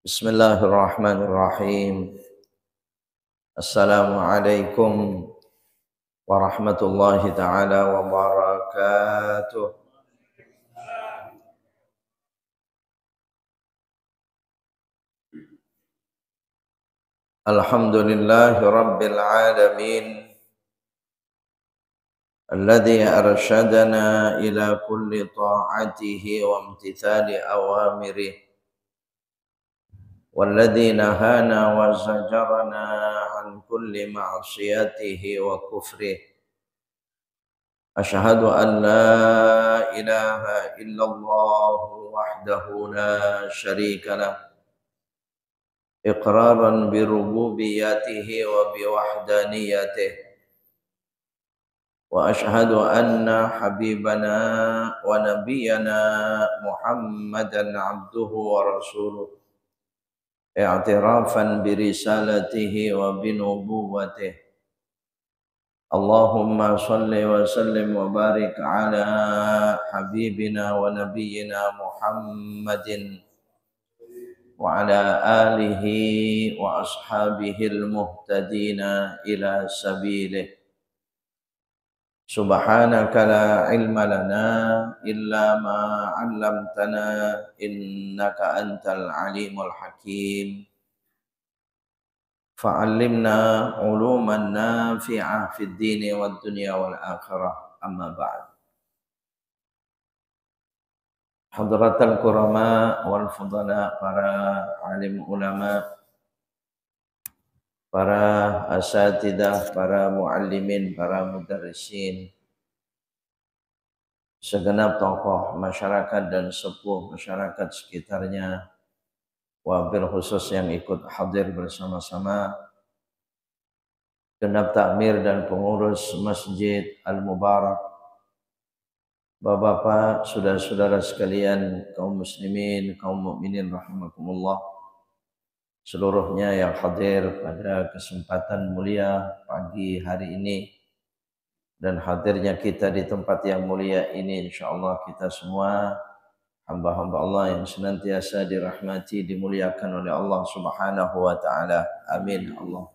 Bismillahirrahmanirrahim. Assalamualaikum warahmatullahi taala wabarakatuh. Alhamdulillahi rabbil alamin. Alladhi arsyadana ila kulli ta'atihi wa imtithali awamirihi. Walladhi nahana wa zajarana an kulli ma'asiyatihi wa kufrihi. Ashhadu an la ilaha illallah wahdahu la syarika lah. Iqraran bi rububiyyatihi wa bi wahdaniyatihi. Wa ashhadu anna habibana wa nabiyyana Muhammadan abduhu wa rasuluh. I'tirafan bi risalatihi wa bi nubuwwatihi. Allahumma salli wa sallim wa barik ala habibina wa nabiyyina Muhammadin wa ala alihi wa ashabihi al-muhtadina ila sabilih. Subhanaka la ilma lana illa ma 'allamtana innaka antal alimul hakim. Fa'allimna uluman nafi'ah fid dini wad dunya wal akhirah, amma ba'd. Hadratal kurama wal fudala, para alim ulama, para asatidah, para muallimin, para mudarrisin, segenap tokoh masyarakat dan sepuh masyarakat sekitarnya, wabil khusus yang ikut hadir bersama-sama, genap takmir dan pengurus Masjid Al-Mubarak, bapak-bapak, saudara-saudara sekalian, kaum muslimin, kaum mukminin rahimakumullah, seluruhnya yang hadir pada kesempatan mulia pagi hari ini, dan hadirnya kita di tempat yang mulia ini, insyaallah kita semua hamba-hamba Allah yang senantiasa dirahmati, dimuliakan oleh Allah Subhanahu wa taala. Amin. Allah.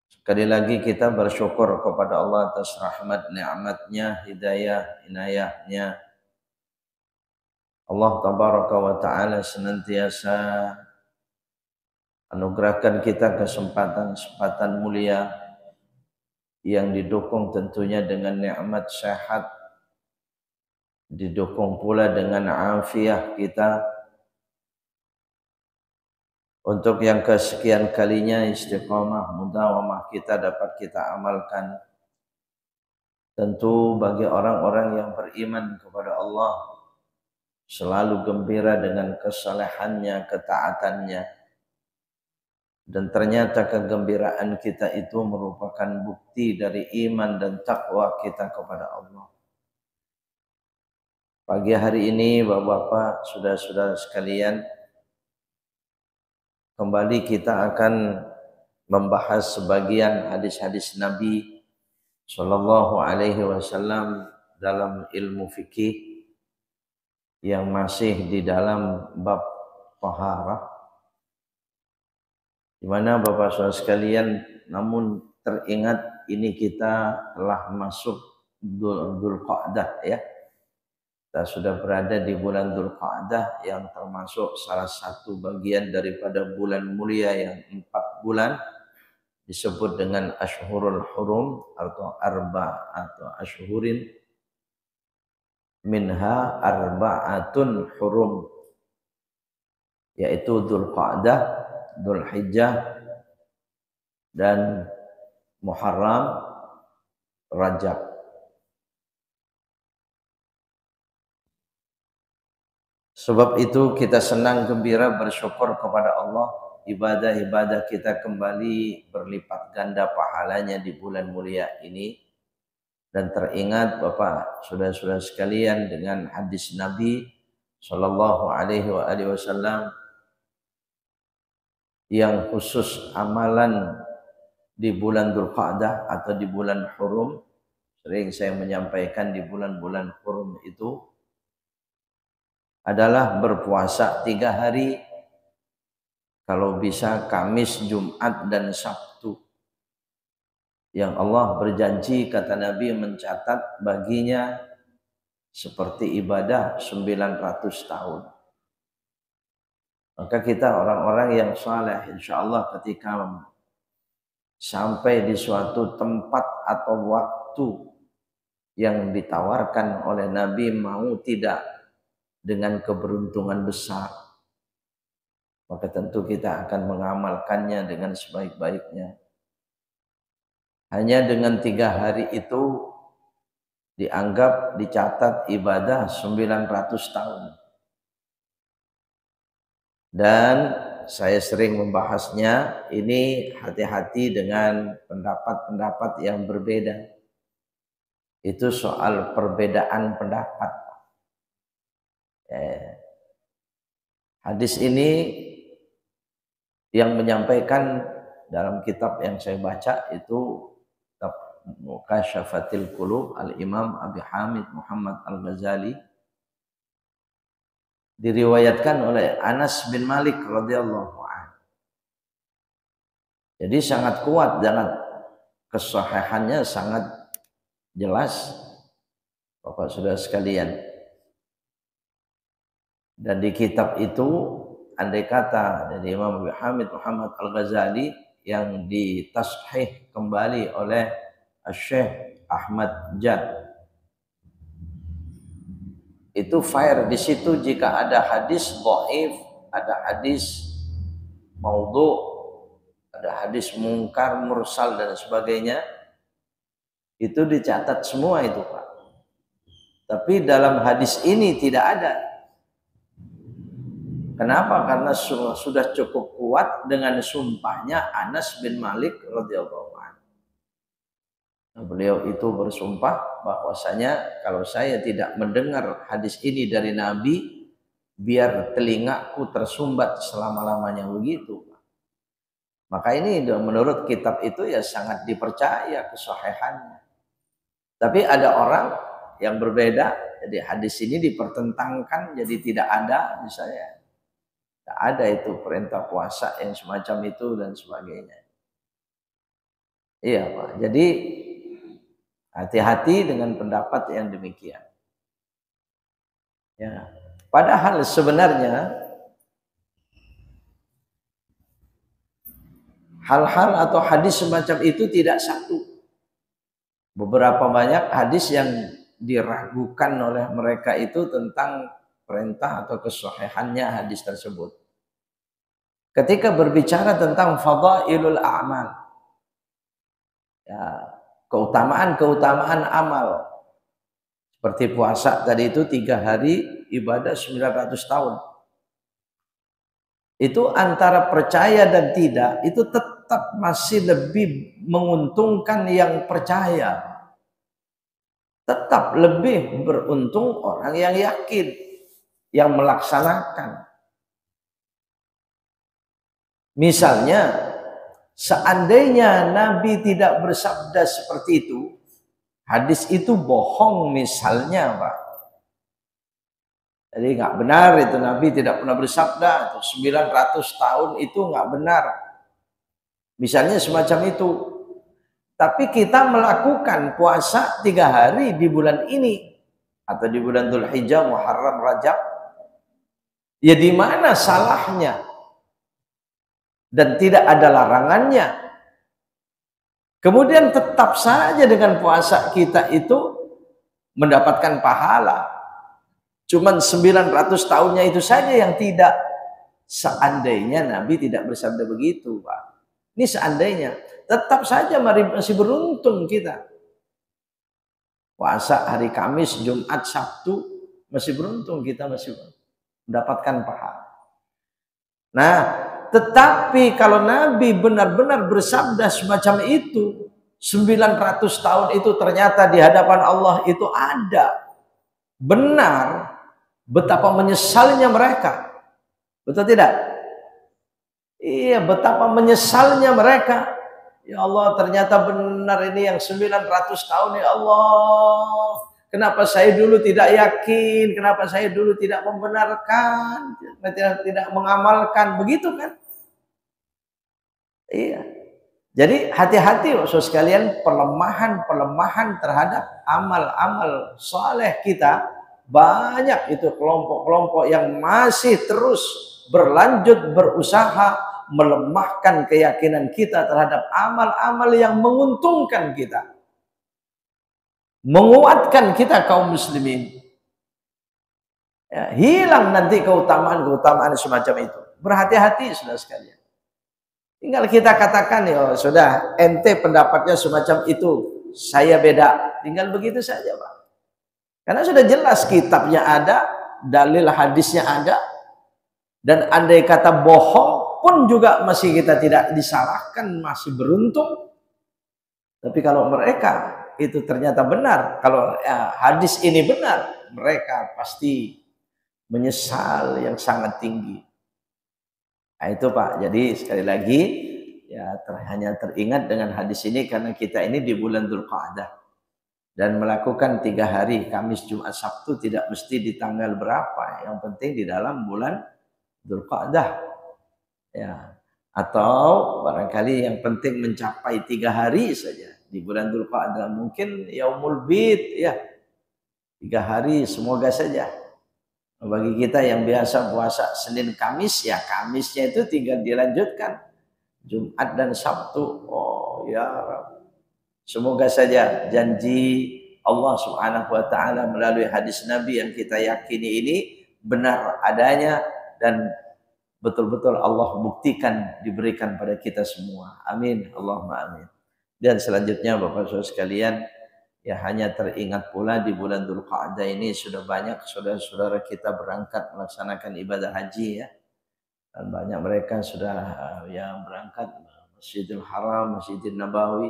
Sekali lagi kita bersyukur kepada Allah atas rahmat, nikmatnya, hidayah, inayahnya. Allah tabaraka wa ta'ala senantiasa anugerahkan kita kesempatan mulia yang didukung tentunya dengan nikmat sehat, didukung pula dengan afiah kita, untuk yang kesekian kalinya istiqamah mudawamah kita dapat kita amalkan. Tentu bagi orang-orang yang beriman kepada Allah, selalu gembira dengan kesalehannya, ketaatannya, dan ternyata kegembiraan kita itu merupakan bukti dari iman dan takwa kita kepada Allah. Pagi hari ini bapak-bapak, saudara-saudara sekalian, kembali kita akan membahas sebagian hadis-hadis Nabi Sallallahu Alaihi Wasallam dalam ilmu fikih yang masih di dalam bab taharah, di mana bapak saudara sekalian, namun teringat ini kita telah masuk Dzulqa'dah ya. Kita sudah berada di bulan Dzulqa'dah yang termasuk salah satu bagian daripada bulan mulia yang 4 bulan disebut dengan Ashhurul Hurum atau ashhurin minha arba'atun hurum, yaitu Dzulqa'dah, Dzulhijjah, dan Muharram, Rajab. Sebab itu kita senang gembira bersyukur kepada Allah, ibadah-ibadah kita kembali berlipat ganda pahalanya di bulan mulia ini. Dan teringat Bapak, saudara-saudara sekalian, dengan hadis Nabi Sallallahu Alaihi Wasallam yang khusus amalan di bulan Dzulqa'dah atau di bulan Hurum. Sering saya menyampaikan di bulan-bulan Hurum itu adalah berpuasa 3 hari, kalau bisa Kamis, Jumat, dan Sabtu, yang Allah berjanji kata Nabi mencatat baginya seperti ibadah 900 tahun. Maka kita orang-orang yang saleh, insya Allah ketika sampai di suatu tempat atau waktu yang ditawarkan oleh Nabi, mau tidak dengan keberuntungan besar, maka tentu kita akan mengamalkannya dengan sebaik-baiknya. Hanya dengan 3 hari itu dianggap dicatat ibadah 900 tahun. Dan saya sering membahasnya, ini hati-hati dengan pendapat-pendapat yang berbeda. Itu soal perbedaan pendapat. Hadis ini yang menyampaikan dalam kitab yang saya baca itu Mukasyafatil Qulub Al-Imam Abi Hamid Muhammad Al-Ghazali, diriwayatkan oleh Anas bin Malik radhiyallahu anhu. Jadi sangat kuat, dan kesahihannya sangat jelas, Bapak Saudara sekalian. Dan di kitab itu andai kata dari Imam Abi Hamid Muhammad Al-Ghazali yang ditashih kembali oleh Syekh Ahmad Jad, itu fair di situ jika ada hadis dhaif, ada hadis maudhu, ada hadis mungkar, mursal dan sebagainya, itu dicatat semua itu, Pak. Tapi dalam hadis ini tidak ada. Kenapa? Karena sudah cukup kuat dengan sumpahnya Anas bin Malik radhiyallahu anhu. Beliau itu bersumpah bahwasanya kalau saya tidak mendengar hadis ini dari Nabi, biar telingaku tersumbat selama-lamanya, begitu. Maka ini menurut kitab itu ya sangat dipercaya kesahihannya. Tapi ada orang yang berbeda, jadi hadis ini dipertentangkan, jadi tidak ada misalnya. Tidak ada itu perintah puasa yang semacam itu dan sebagainya. Iya Pak, jadi hati-hati dengan pendapat yang demikian. Ya. Padahal sebenarnya hal-hal atau hadis semacam itu tidak satu. Beberapa banyak hadis yang diragukan oleh mereka itu tentang perintah atau kesahihannya hadis tersebut. Ketika berbicara tentang fadailul a'mal, ya, keutamaan-keutamaan amal, seperti puasa tadi itu 3 hari ibadah 900 tahun. Itu antara percaya dan tidak, itu tetap masih lebih menguntungkan yang percaya. Tetap lebih beruntung orang yang yakin, yang melaksanakan. Misalnya, seandainya Nabi tidak bersabda seperti itu, hadis itu bohong misalnya, Pak. Jadi nggak benar itu, Nabi tidak pernah bersabda, 900 tahun itu nggak benar. Misalnya semacam itu. Tapi kita melakukan puasa 3 hari di bulan ini, atau di bulan Dzulhijjah, Muharram, Rajab. Ya di mana salahnya? Dan tidak ada larangannya. Kemudian tetap saja dengan puasa kita itu mendapatkan pahala. Cuman 900 tahunnya itu saja yang tidak. Seandainya Nabi tidak bersabda begitu, Pak. Ini seandainya. Tetap saja masih beruntung kita. Puasa hari Kamis, Jumat, Sabtu, masih beruntung kita, masih mendapatkan pahala. Nah, tetapi kalau Nabi benar-benar bersabda semacam itu, 900 tahun itu ternyata di hadapan Allah itu ada. Benar, betapa menyesalnya mereka. Betul tidak? Iya, betapa menyesalnya mereka. Ya Allah, ternyata benar ini yang 900 tahun, ya Allah. Kenapa saya dulu tidak yakin? Kenapa saya dulu tidak membenarkan? Tidak mengamalkan? Begitu kan? Iya. Jadi hati-hati saudara sekalian, pelemahan terhadap amal-amal soleh kita. Banyak itu kelompok-kelompok yang masih terus berlanjut berusaha melemahkan keyakinan kita terhadap amal-amal yang menguntungkan kita, menguatkan kita kaum muslimin. Ya, hilang nanti keutamaan semacam itu. Berhati-hati saudara sekalian. Tinggal kita katakan, ya sudah, ente pendapatnya semacam itu, saya beda. Tinggal begitu saja, Pak. Karena sudah jelas kitabnya ada, dalil hadisnya ada, dan andai kata bohong pun juga masih kita tidak disalahkan, masih beruntung. Tapi kalau mereka itu ternyata benar, kalau hadis ini benar, mereka pasti menyesal yang sangat tinggi. Nah itu Pak, jadi sekali lagi ya hanya teringat dengan hadis ini karena kita ini di bulan Dzulqa'dah dan melakukan 3 hari, Kamis, Jumat, Sabtu, tidak mesti di tanggal berapa, yang penting di dalam bulan Dzulqa'dah ya, atau barangkali yang penting mencapai 3 hari saja di bulan Dzulqa'dah, mungkin Yaumul Bid ya 3 hari, semoga saja. Bagi kita yang biasa puasa Senin Kamis, ya Kamisnya itu tinggal dilanjutkan Jumat dan Sabtu. Oh ya Rabb. Semoga saja janji Allah Subhanahu wa taala melalui hadis Nabi yang kita yakini ini benar adanya dan betul-betul Allah buktikan diberikan pada kita semua. Amin. Allahumma amin. Dan selanjutnya Bapak Saudara sekalian, ya hanya teringat pula di bulan Dzulqa'dah ini sudah banyak saudara-saudara kita berangkat melaksanakan ibadah haji ya. Dan banyak mereka sudah yang berangkat Masjidil Haram, Masjidil Nabawi.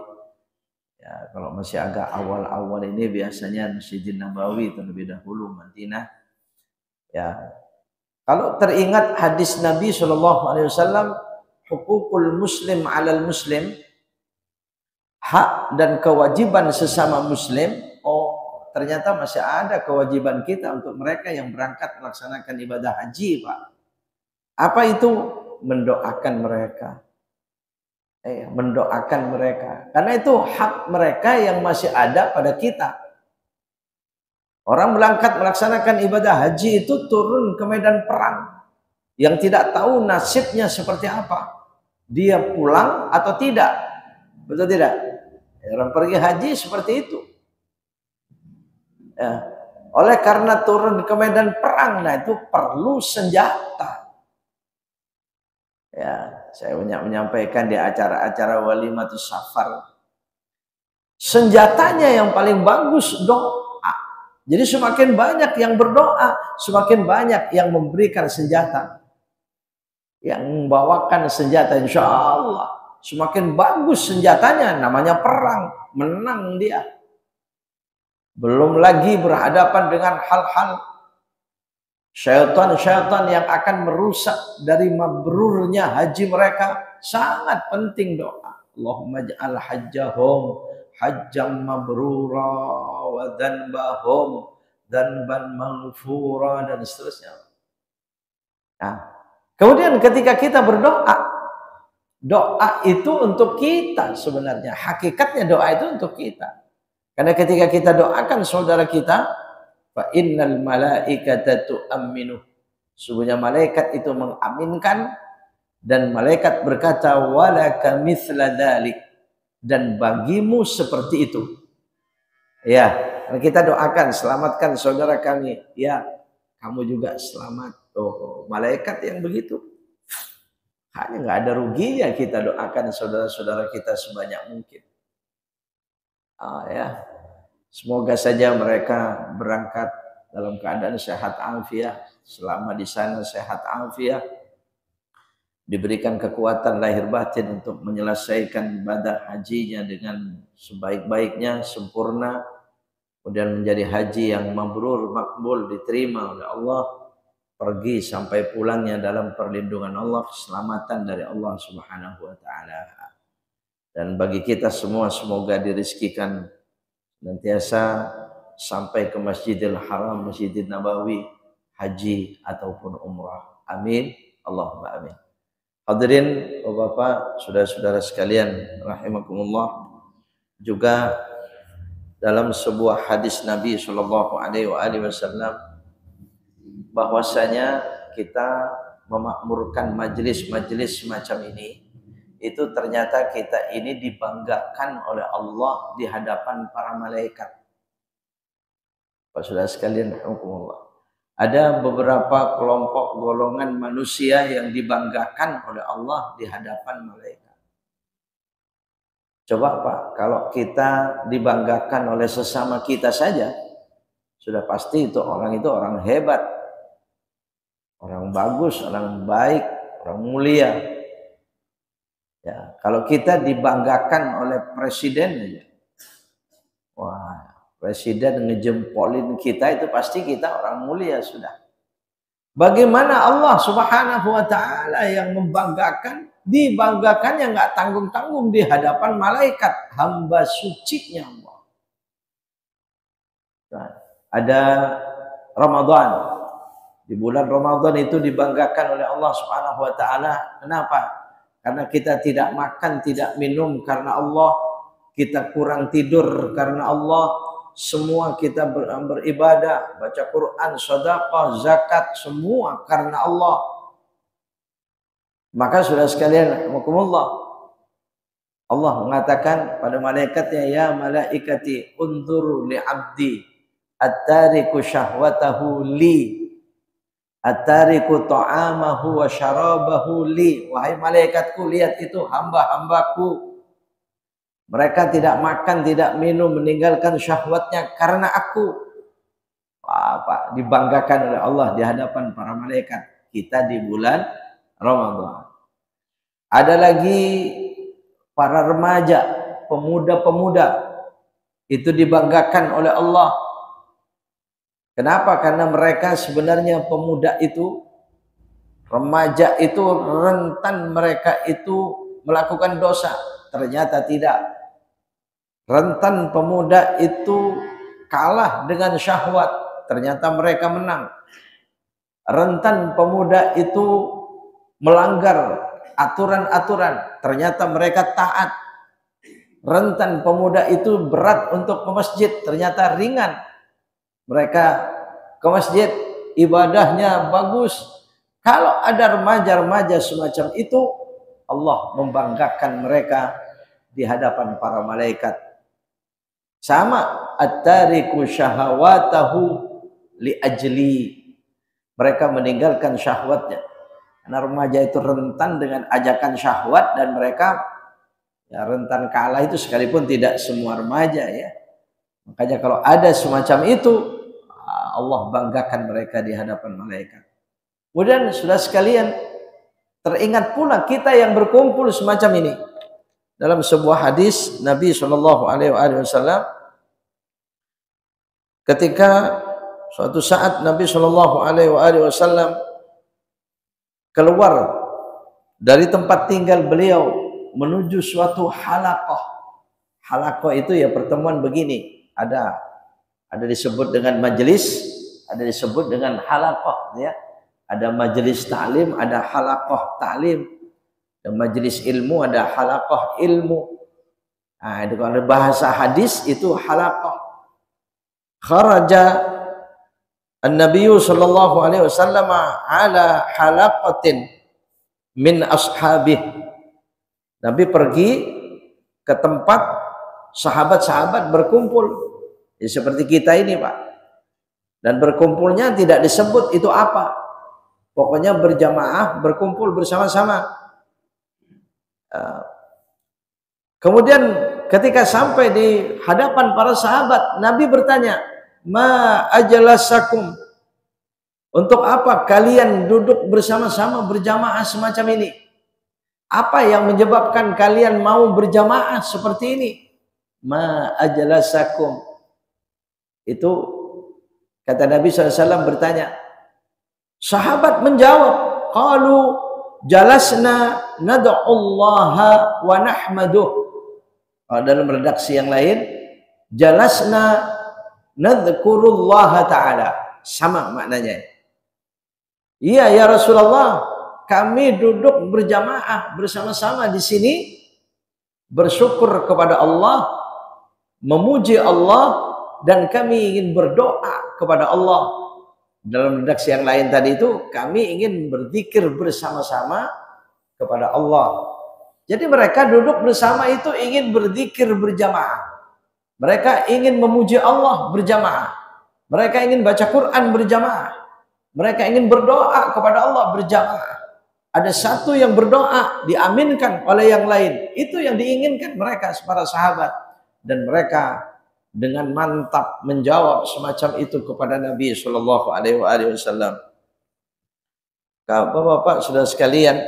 Ya, kalau masih agak awal-awal ini biasanya Masjidil Nabawi terlebih dahulu Madinah. Ya. Kalau teringat hadis Nabi SAW, hukukul muslim 'alal muslim, hak dan kewajiban sesama muslim. Oh, ternyata masih ada kewajiban kita untuk mereka yang berangkat melaksanakan ibadah haji, Pak. Apa itu? Mendoakan mereka. Mendoakan mereka. Karena itu hak mereka yang masih ada pada kita. Orang berangkat melaksanakan ibadah haji itu turun ke medan perang. Yang tidak tahu nasibnya seperti apa. Dia pulang atau tidak. Betul tidak? Orang pergi haji seperti itu. Ya. Oleh karena turun ke medan perang, nah itu perlu senjata. Ya, saya menyampaikan di acara-acara walimatus safar. Senjatanya yang paling bagus doa. Jadi semakin banyak yang berdoa, semakin banyak yang memberikan senjata. Yang membawakan senjata, insya Allah. Semakin bagus senjatanya, namanya perang, menang dia. Belum lagi berhadapan dengan hal-hal syaitan-syaitan yang akan merusak dari mabrurnya haji mereka. Sangat penting doa. Allahumma ja'al hajjahum hajjam mabrura wa dhanbahum dhanban maghfura dan seterusnya. Nah, kemudian ketika kita berdoa, doa itu untuk kita sebenarnya. Hakikatnya doa itu untuk kita. Karena ketika kita doakan saudara kita, fa innal malaikata tu'minu. Sungguhnya malaikat itu mengaminkan dan malaikat berkata walaka mithla dzalik, dan bagimu seperti itu. Ya, kita doakan selamatkan saudara kami. Ya, kamu juga selamat. Oh, malaikat yang begitu. Hanya nggak ada ruginya kita doakan saudara-saudara kita sebanyak mungkin. Ya, semoga saja mereka berangkat dalam keadaan sehat afiat, selama di sana sehat afiat, diberikan kekuatan lahir batin untuk menyelesaikan ibadah hajinya dengan sebaik-baiknya, sempurna, kemudian menjadi haji yang mabrur, makbul, diterima oleh Allah. Pergi sampai pulangnya dalam perlindungan Allah, keselamatan dari Allah Subhanahu wa taala. Dan bagi kita semua semoga dirizkikan senantiasa sampai ke Masjidil Haram, Masjidil Nabawi, haji ataupun umrah. Amin. Allahumma amin. Hadirin Bapak, saudara-saudara sekalian rahimakumullah, juga dalam sebuah hadis Nabi Shallallahu Alaihi Wasallam bahwasanya kita memakmurkan majelis-majelis semacam ini, itu ternyata kita ini dibanggakan oleh Allah di hadapan para malaikat. Pak saudara sekalian, ada beberapa kelompok golongan manusia yang dibanggakan oleh Allah di hadapan malaikat. Coba Pak, kalau kita dibanggakan oleh sesama kita saja, sudah pasti itu orang hebat, orang bagus, orang baik, orang mulia. Ya, kalau kita dibanggakan oleh presiden aja, wah, presiden ngejempolin kita, itu pasti kita orang mulia sudah. Bagaimana Allah Subhanahu wa Ta'ala yang membanggakan, dibanggakannya nggak tanggung-tanggung di hadapan malaikat, hamba sucinya Allah. Nah, ada Ramadan, di bulan Ramadan itu dibanggakan oleh Allah Subhanahu wa Ta'ala. Kenapa? Karena kita tidak makan, tidak minum karena Allah, kita kurang tidur karena Allah, semua kita beribadah, baca Quran, sedekah, zakat, semua karena Allah. Maka sudah sekalian, Allah mengatakan pada malaikatnya, ya malaikati unzuru li abdi at-tariku syahwatahu li, at-tariku ta'amahu wa syarabahu li. Wahai malaikatku, lihat itu hamba-hambaku, mereka tidak makan, tidak minum, meninggalkan syahwatnya karena aku. Apa? Dibanggakan oleh Allah di hadapan para malaikat kita di bulan Ramadan. Ada lagi para remaja, pemuda-pemuda, itu dibanggakan oleh Allah. Kenapa? Karena mereka sebenarnya pemuda itu, remaja itu rentan mereka itu melakukan dosa. Ternyata tidak. Rentan pemuda itu kalah dengan syahwat, ternyata mereka menang. Rentan pemuda itu melanggar aturan-aturan, ternyata mereka taat. Rentan pemuda itu berat untuk ke masjid, ternyata ringan. Mereka ke masjid, ibadahnya bagus. Kalau ada remaja-remaja semacam itu, Allah membanggakan mereka di hadapan para malaikat. Sama, at-tariku syahawatahu li ajli. Mereka meninggalkan syahwatnya. Karena remaja itu rentan dengan ajakan syahwat, dan mereka ya rentan kalah itu, sekalipun tidak semua remaja ya. Makanya kalau ada semacam itu, Allah banggakan mereka di hadapan malaikat. Kemudian sudah sekalian, teringat pula kita yang berkumpul semacam ini. Dalam sebuah hadis Nabi Shallallahu Alaihi Wasallam, ketika suatu saat Nabi Shallallahu Alaihi Wasallam keluar dari tempat tinggal beliau menuju suatu halaqah. Halaqah itu ya pertemuan begini. Ada disebut dengan majelis, ada disebut dengan halaqah ya. Ada majelis ta'lim, ada halaqah ta'lim. Dan majelis ilmu ada halaqah ilmu. Nah, itu kalau bahasa hadis itu halaqah. Kharaja an-nabiy sallallahu alaihi wasallam ala halaqatin min ashabih. Nabi pergi ke tempat sahabat-sahabat berkumpul. Ya, seperti kita ini, Pak. Dan berkumpulnya tidak disebut itu apa. Pokoknya berjamaah, berkumpul bersama-sama. Kemudian ketika sampai di hadapan para sahabat, Nabi bertanya, ma ajlasakum, untuk apa kalian duduk bersama-sama berjamaah semacam ini? Apa yang menyebabkan kalian mau berjamaah seperti ini? Ma ajlasakum. Itu kata Nabi SAW bertanya. Sahabat menjawab, qalu jalasna nad'ullaha wa nahmaduh. Dalam redaksi yang lain, jalasna nadhkurullaha ta'ala. Sama maknanya. Iya ya Rasulullah, kami duduk berjamaah bersama-sama di sini bersyukur kepada Allah, memuji Allah, dan kami ingin berdoa kepada Allah. Dalam redaksi yang lain tadi itu, kami ingin berzikir bersama-sama kepada Allah. Jadi mereka duduk bersama itu ingin berzikir berjamaah. Mereka ingin memuji Allah berjamaah. Mereka ingin baca Quran berjamaah. Mereka ingin berdoa kepada Allah berjamaah. Ada satu yang berdoa diaminkan oleh yang lain. Itu yang diinginkan mereka para sahabat. Dan mereka dengan mantap menjawab semacam itu kepada Nabi Shallallahu Alaihi Wasallam. Bapak-bapak sudah sekalian,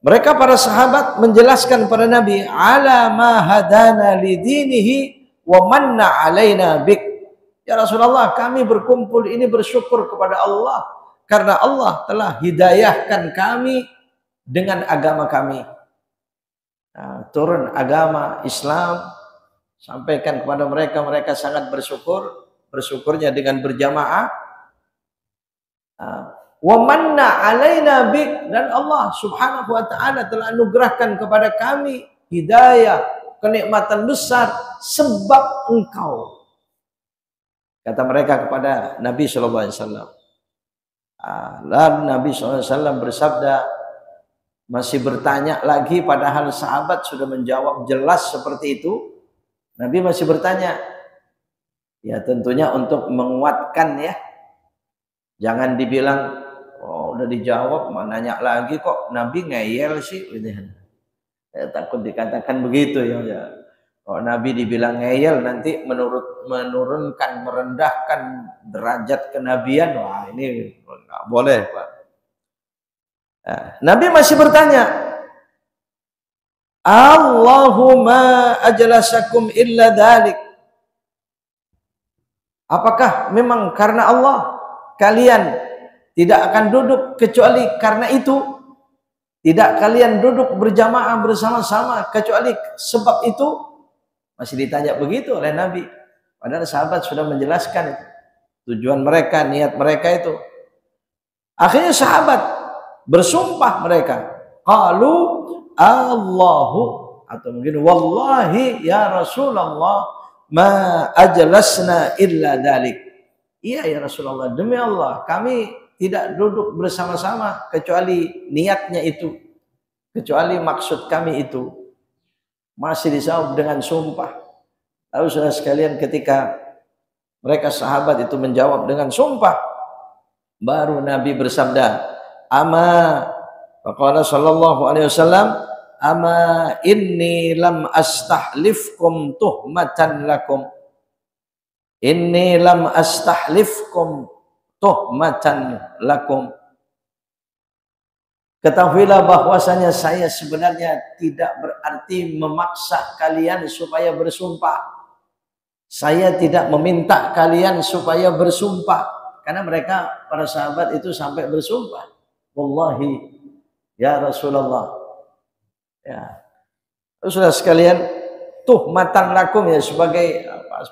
mereka para sahabat menjelaskan pada Nabi, ala ma hadana lidinihi wa manna alaina bik. Ya Rasulullah, kami berkumpul ini bersyukur kepada Allah karena Allah telah hidayahkan kami dengan agama kami. Turun agama Islam, sampaikan kepada mereka, mereka sangat bersyukur, bersyukurnya dengan berjamaah. Wa manna alaina bik, dan Allah Subhanahu wa taala telah anugerahkan kepada kami hidayah, kenikmatan besar sebab engkau. Kata mereka kepada Nabi sallallahu alaihi wasallam. Lalu Nabi sallallahu alaihi wasallam bersabda, masih bertanya lagi, padahal sahabat sudah menjawab jelas seperti itu. Nabi masih bertanya, ya tentunya untuk menguatkan ya. Jangan dibilang, oh udah dijawab, mau nanya lagi kok, Nabi ngeyel sih. Takut dikatakan begitu ya. Kalau Nabi dibilang ngeyel, nanti menurunkan, merendahkan derajat kenabian. Wah ini nggak boleh Pak. Nabi masih bertanya, Allahumma ajlasakum illa dhalik. Apakah memang karena Allah kalian tidak akan duduk kecuali karena itu? Tidak kalian duduk berjamaah bersama-sama kecuali sebab itu? Masih ditanya begitu oleh Nabi. Padahal sahabat sudah menjelaskan itu. Tujuan mereka, niat mereka itu. Akhirnya sahabat bersumpah mereka. Qalu Allahu, atau mungkin wallahi ya Rasulullah ma ajlasna illa dalik. Iya ya Rasulullah, demi Allah kami tidak duduk bersama-sama kecuali niatnya itu, kecuali maksud kami itu. Masih dijawab dengan sumpah. Lalu saudara sekalian, ketika mereka sahabat itu menjawab dengan sumpah, baru Nabi bersabda, ama faqala sallallahu alaihi wasallam, ama inni lam astahlifkum tuhmatan lakum. Inni lam astahlifkum tuhmatan lakum. Ketahuilah bahwasanya saya sebenarnya tidak berarti memaksa kalian supaya bersumpah. Saya tidak meminta kalian supaya bersumpah. Karena mereka, para sahabat itu sampai bersumpah. Wallahi ya Rasulullah. Ya. Sudah sekalian, tuhmatan lakum ya, sebagai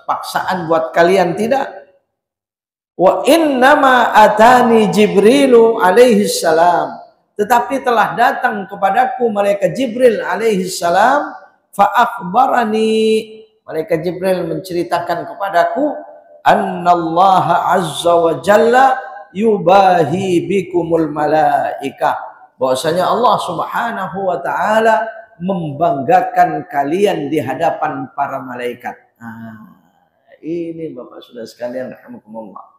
paksaan buat kalian, tidak. Wa innama atani Jibrilu alaihi salam, tetapi telah datang kepadaku malaikat Jibril alaihi salam, fa akhbarani, malaikat Jibril menceritakan kepadaku, annallaha azza wa jalla yubahi bikumul malaikah, bahwasanya Allah Subhanahu wa taala membanggakan kalian di hadapan para malaikat. Ini Bapak Saudara sekalian rahimakumullah.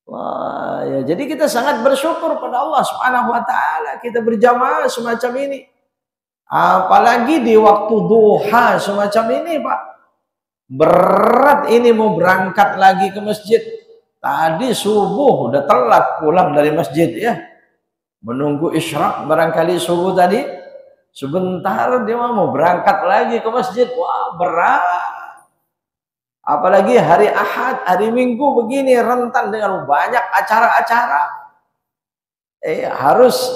Wah, ya, jadi kita sangat bersyukur pada Allah Subhanahu wa taala kita berjamaah semacam ini. Apalagi di waktu duha semacam ini, Pak. Berat ini mau berangkat lagi ke masjid. Tadi subuh udah telat pulang dari masjid ya. Menunggu isyraq barangkali subuh tadi. Sebentar dia mau berangkat lagi ke masjid. Wah, berat. Apalagi hari Ahad, hari Minggu begini rentan dengan banyak acara-acara. Harus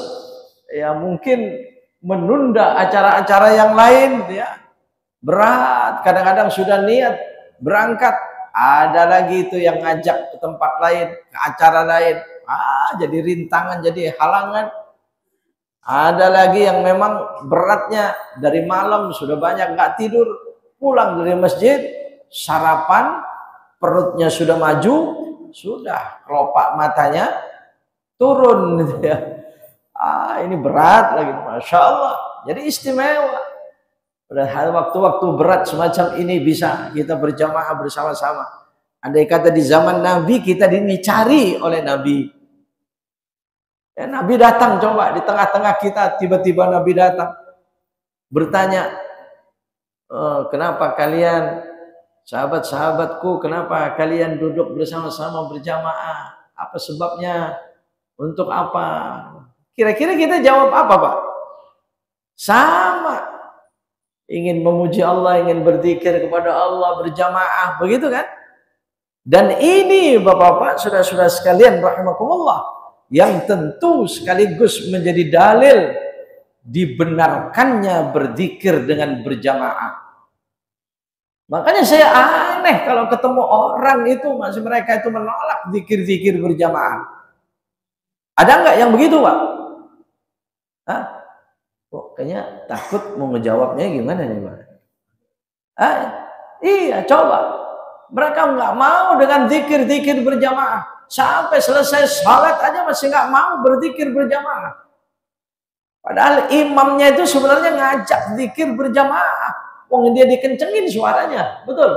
ya mungkin menunda acara-acara yang lain ya. Berat, kadang-kadang sudah niat berangkat, ada lagi itu yang ngajak ke tempat lain, ke acara lain. Jadi rintangan, jadi halangan. Ada lagi yang memang beratnya dari malam sudah banyak nggak tidur, pulang dari masjid, sarapan, perutnya sudah maju, sudah kelopak matanya turun gitu ya. Ini berat lagi, Masya Allah. Jadi istimewa. Pada waktu-waktu berat semacam ini bisa kita berjamaah bersama-sama. Andai kata di zaman Nabi kita dicari oleh Nabi. Ya, Nabi datang, coba di tengah-tengah kita tiba-tiba Nabi datang bertanya, kenapa kalian sahabat-sahabatku, kenapa kalian duduk bersama-sama berjamaah? Apa sebabnya? Untuk apa? Kira-kira kita jawab apa, Pak? Sama. Ingin memuji Allah, ingin berzikir kepada Allah berjamaah, begitu kan? Dan ini Bapak-bapak, saudara-saudara sekalian rahimakumullah, yang tentu sekaligus menjadi dalil dibenarkannya berzikir dengan berjamaah. Makanya saya aneh kalau ketemu orang itu masih mereka itu menolak zikir-zikir berjamaah. Ada nggak yang begitu, Pak? Hah? Kok kayaknya takut mau ngejawabnya gimana nih, Pak? Iya, coba. Mereka nggak mau dengan zikir-zikir berjamaah. Sampai selesai salat aja masih nggak mau berzikir berjamaah. Padahal imamnya itu sebenarnya ngajak zikir berjamaah. Wong dia dikencengin suaranya, betul?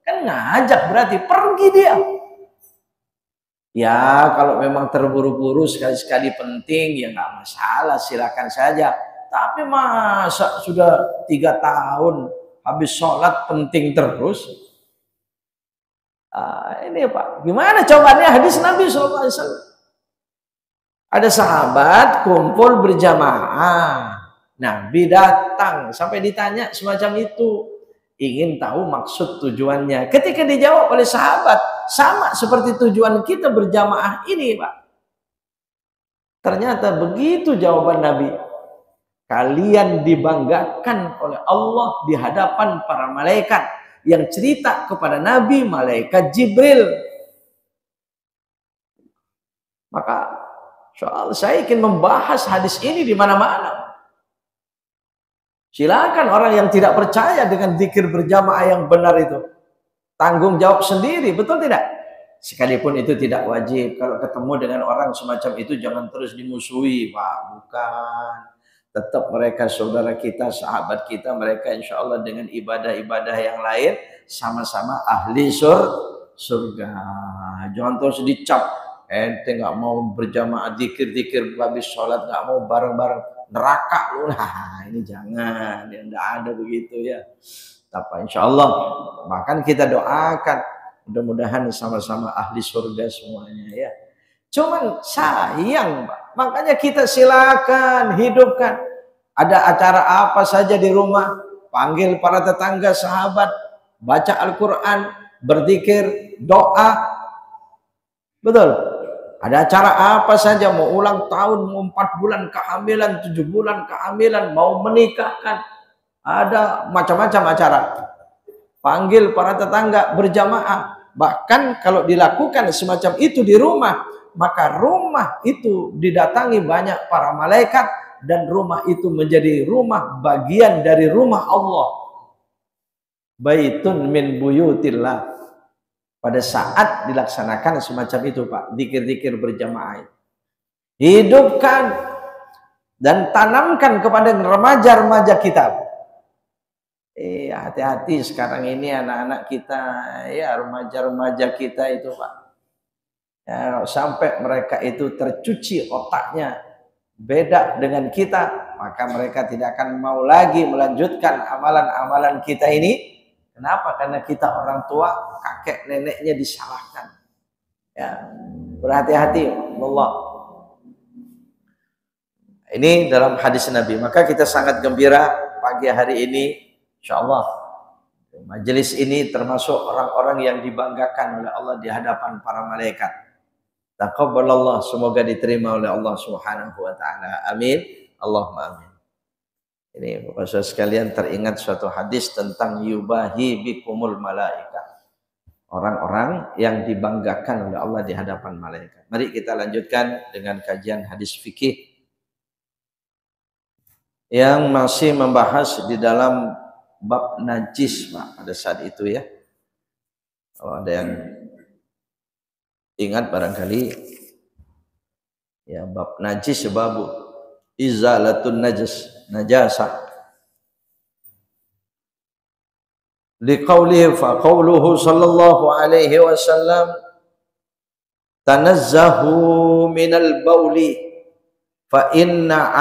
Kan ngajak berarti pergi dia. Ya kalau memang terburu-buru sekali-sekali penting ya nggak masalah, silakan saja. Tapi masa sudah 3 tahun habis sholat penting terus? Ini Pak, gimana cobaannya hadis Nabi SAW? Ada sahabat kumpul berjamaah. Nabi datang sampai ditanya semacam itu, ingin tahu maksud tujuannya. Ketika dijawab oleh sahabat, sama seperti tujuan kita berjamaah ini, Pak. Ternyata begitu jawaban Nabi. Kalian dibanggakan oleh Allah di hadapan para malaikat yang cerita kepada Nabi, malaikat Jibril. Maka saya ingin membahas hadis ini di mana-mana. Silakan orang yang tidak percaya dengan zikir berjamaah yang benar itu tanggung jawab sendiri, betul tidak? Sekalipun itu tidak wajib. Kalau ketemu dengan orang semacam itu jangan terus dimusuhi, Pak. Bukan. Tetap mereka saudara kita, sahabat kita, mereka insya Allah dengan ibadah-ibadah yang lain sama-sama ahli surga. Jangan terus dicap. Ente nggak mau berjamaah zikir-zikir habis sholat, nggak mau bareng-bareng neraka lu. Nah, ini jangan, ya enggak ada begitu ya. Tapi insya Allah, bahkan kita doakan mudah-mudahan sama-sama ahli surga semuanya ya. Cuman sayang, Pak. Makanya kita silakan hidupkan. Ada acara apa saja di rumah, panggil para tetangga, sahabat, baca Al-Quran, berzikir, doa. Betul. Ada acara apa saja, mau ulang tahun, mau 4 bulan kehamilan, 7 bulan kehamilan, mau menikahkan, ada macam-macam acara. Panggil para tetangga berjamaah. Bahkan kalau dilakukan semacam itu di rumah, maka rumah itu didatangi banyak para malaikat dan rumah itu menjadi rumah bagian dari rumah Allah. Baitun min buyutillah. Pada saat dilaksanakan semacam itu, Pak, zikir-zikir berjamaah, hidupkan dan tanamkan kepada remaja-remaja kita. Hati-hati sekarang ini anak-anak kita, ya remaja-remaja kita itu, Pak. Ya, sampai mereka itu tercuci otaknya beda dengan kita, maka mereka tidak akan mau lagi melanjutkan amalan-amalan kita ini. Kenapa? Karena kita orang tua, kakek neneknya disalahkan. Ya, berhati-hati, Allah. Ini dalam hadis Nabi. Maka kita sangat gembira pagi hari ini, insya Allah. Majelis ini termasuk orang-orang yang dibanggakan oleh Allah di hadapan para malaikat. Taqabbalallah, semoga diterima oleh Allah Subhanahu wa taala. Amin. Allahumma amin. Ini Bapak Saudara sekalian, teringat suatu hadis tentang yubahi bikumul malaika. Orang-orang yang dibanggakan oleh Allah di hadapan malaikat. Mari kita lanjutkan dengan kajian hadis fikih yang masih membahas di dalam bab najis, Pak, pada saat itu ya. Kalau ada yang ingat barangkali ya, bab najis, babu izalatun najasah. Liqaulihi fa qauluhu sallallahu alaihi wasallam tanazzahu minal bauli fa inna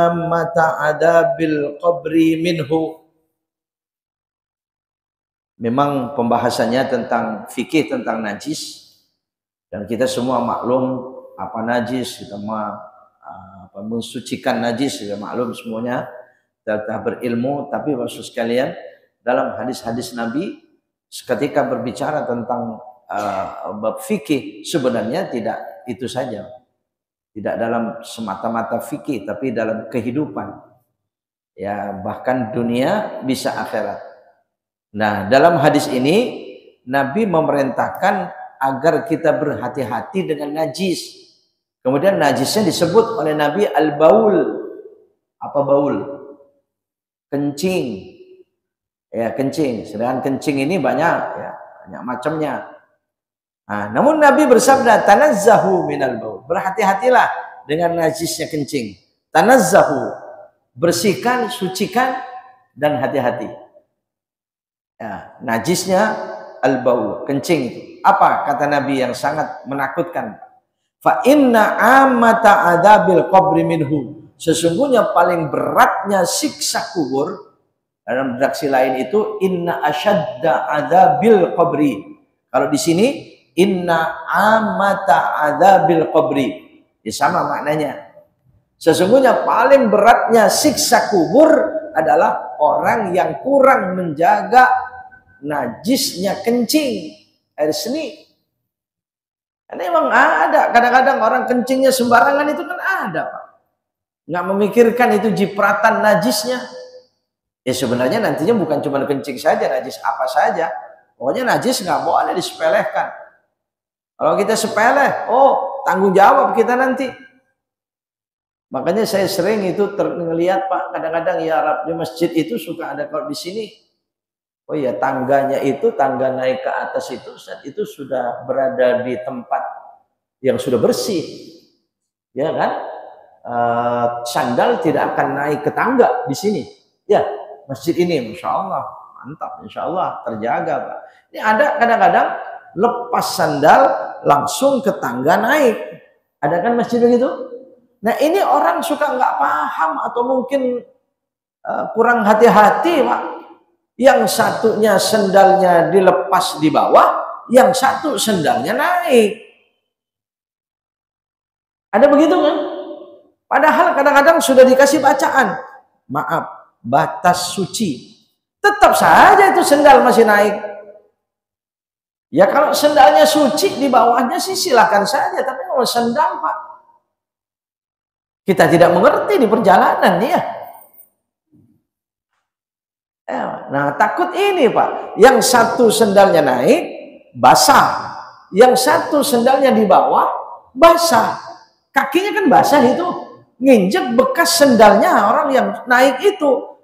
ammata adabil qabri minhu. Memang pembahasannya tentang fikih tentang najis, dan kita semua maklum apa najis, kita mensucikan najis, kita maklum semuanya, kita telah berilmu. Tapi maksud sekalian, dalam hadis-hadis Nabi ketika berbicara tentang bab fikih, sebenarnya tidak itu saja, tidak dalam semata-mata fikih, tapi dalam kehidupan ya, bahkan dunia bisa akhirat. Nah, dalam hadis ini Nabi memerintahkan agar kita berhati-hati dengan najis. Kemudian najisnya disebut oleh Nabi al-baul. Apa baul? Kencing. Ya, kencing. Sedangkan kencing ini banyak ya, banyak macamnya. Nah, namun Nabi bersabda tanazzahu minal baul. Berhati-hatilah dengan najisnya kencing. Tanazzahu, bersihkan, sucikan, dan hati-hati. Ya, najisnya al-baul, kencing itu. Apa kata Nabi yang sangat menakutkan? Fa inna amata adabil qabri minhu. Sesungguhnya paling beratnya siksa kubur, dalam redaksi lain itu inna asyadda adabil qabri. Kalau di sini inna amata adabil qabri, ya, sama maknanya. Sesungguhnya paling beratnya siksa kubur adalah orang yang kurang menjaga najisnya kencing, air seni. Karena memang ada kadang-kadang orang kencingnya sembarangan, itu kan ada, Pak. Nggak memikirkan itu jipratan najisnya. Ya sebenarnya nantinya bukan cuma kencing saja, najis apa saja. Pokoknya najis nggak boleh disepelekan. Kalau kita sepele, oh tanggung jawab kita nanti. Makanya saya sering itu ngelihat, Pak, kadang-kadang ya Arab di masjid itu suka ada, kalau di sini, oh iya, tangganya itu, tangga naik ke atas itu, saat itu sudah berada di tempat yang sudah bersih, ya kan? Sandal tidak akan naik ke tangga di sini. Ya, masjid ini, Masya Allah, mantap, Insya Allah terjaga, Pak. Ini ada kadang-kadang lepas sandal langsung ke tangga naik. Ada kan masjid begitu? Nah ini orang suka nggak paham atau mungkin kurang hati-hati, Pak. Yang satunya sendalnya dilepas di bawah, yang satu sendalnya naik. Ada begitu kan? Padahal kadang-kadang sudah dikasih bacaan, maaf, batas suci. Tetap saja itu sendal masih naik. Ya kalau sendalnya suci di bawahnya sih silakan saja, tapi kalau sendal, Pak, kita tidak mengerti di perjalanan ya. Nah takut ini, Pak, yang satu sendalnya naik basah, yang satu sendalnya di bawah basah, kakinya kan basah, itu nginjek bekas sendalnya orang yang naik itu,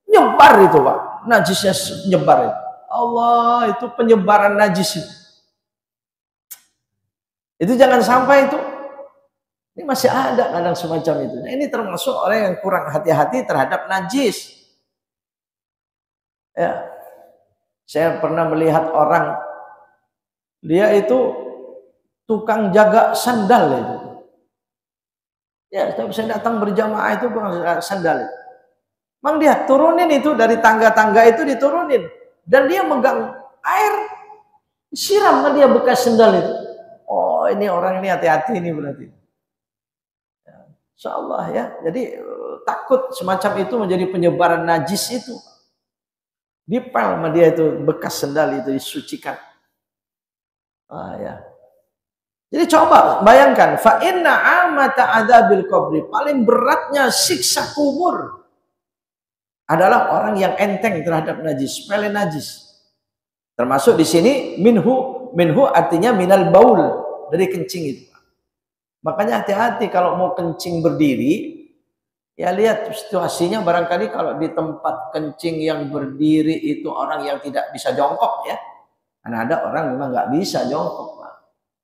nyebar itu, Pak, najisnya nyebar itu. Allah, itu penyebaran najis itu jangan sampai itu. Ini masih ada kadang semacam itu. Nah, ini termasuk orang yang kurang hati-hati terhadap najis. Ya, saya pernah melihat orang, dia itu tukang jaga sandal itu. Ya, saya datang berjamaah itu sandal itu. Mang dia turunin itu dari tangga-tangga itu, diturunin, dan dia megang air, siram dia bekas sandal itu. Oh, ini orang ini hati-hati ini berarti. Ya, Insya Allah ya. Jadi takut semacam itu menjadi penyebaran najis itu. Dipel sama dia itu bekas sendal itu disucikan. Ya. Jadi coba bayangkan, fa inna amata adzabil qabri, paling beratnya siksa kubur adalah orang yang enteng terhadap najis, sepele najis. Termasuk di sini minhu artinya minal baul, dari kencing itu. Makanya hati-hati kalau mau kencing berdiri, ya lihat situasinya, barangkali kalau di tempat kencing yang berdiri itu orang yang tidak bisa jongkok ya. Karena ada orang memang nggak bisa jongkok, Pak.